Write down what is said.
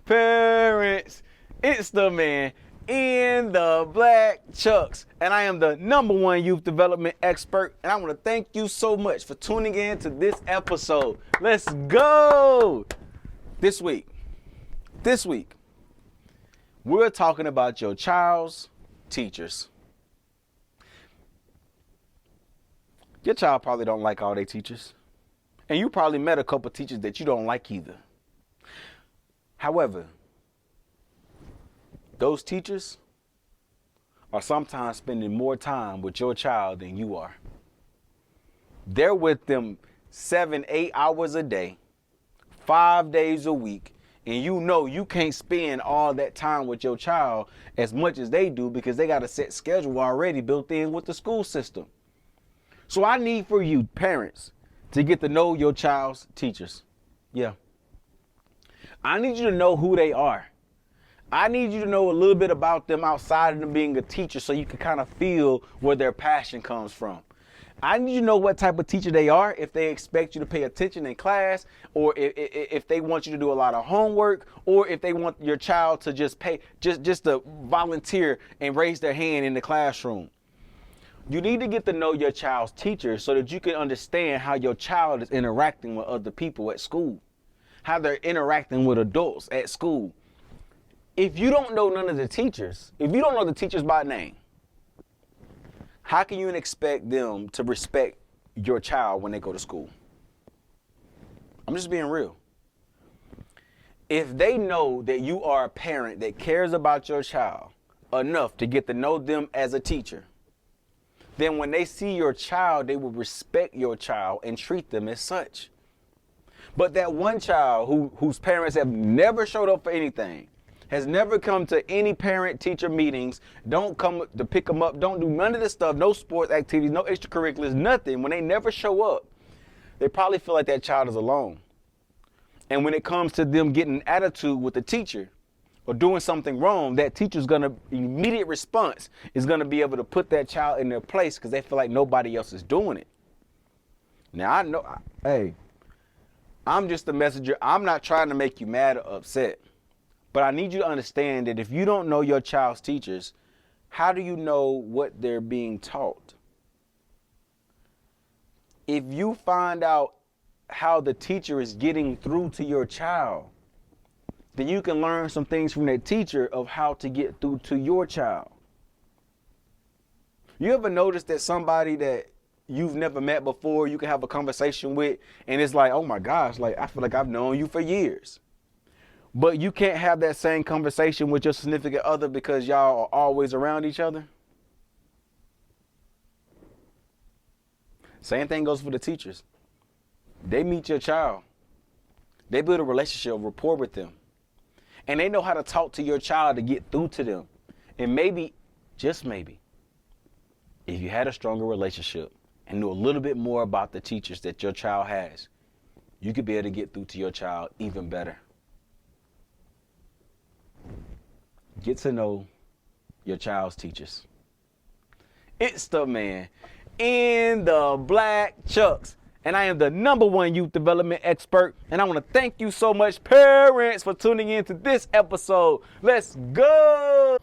Parents, it's the man in the black chucks, and I am the #1 youth development expert, and I want to thank you so much for tuning in to this episode. Let's go! This week, we're talking about your child's teachers. Your child probably don't like all their teachers, and you probably met a couple teachers that you don't like either. However, those teachers are sometimes spending more time with your child than you are. They're with them 7-8 hours a day, 5 days a week, and you know you can't spend all that time with your child as much as they do because they got a set schedule already built in with the school system. So I need for you, parents, to get to know your child's teachers. Yeah. I need you to know who they are. I need you to know a little bit about them outside of them being a teacher so you can kind of feel where their passion comes from. I need you to know what type of teacher they are, if they expect you to pay attention in class, or if they want you to do a lot of homework, or if they want your child to just to volunteer and raise their hand in the classroom. You need to get to know your child's teacher so that you can understand how your child is interacting with other people at school, how they're interacting with adults at school. If you don't know none of the teachers, if you don't know the teachers by name, how can you expect them to respect your child when they go to school? I'm just being real. If they know that you are a parent that cares about your child enough to get to know them as a teacher, then when they see your child, they will respect your child and treat them as such. But that one child whose parents have never showed up for anything, has never come to any parent-teacher meetings, don't come to pick them up, don't do none of this stuff, no sports activities, no extracurriculars, nothing. When they never show up, they probably feel like that child is alone. And when it comes to them getting an attitude with the teacher or doing something wrong, that teacher's gonna, immediate response is gonna be able to put that child in their place because they feel like nobody else is doing it. Now I know, hey, I'm just a messenger. I'm not trying to make you mad or upset. But I need you to understand that if you don't know your child's teachers, how do you know what they're being taught? If you find out how the teacher is getting through to your child, then you can learn some things from that teacher of how to get through to your child. You ever notice that somebody that you've never met before, you can have a conversation with, and it's like, oh my gosh, like I feel like I've known you for years. But you can't have that same conversation with your significant other because y'all are always around each other? Same thing goes for the teachers. They meet your child. They build a relationship, rapport with them. And they know how to talk to your child to get through to them. And maybe, just maybe, if you had a stronger relationship and knew a little bit more about the teachers that your child has, you could be able to get through to your child even better. Get to know your child's teachers. It's the man in the black chucks, and I am the #1 youth development expert, and I want to thank you so much, parents, for tuning in to this episode. Let's go!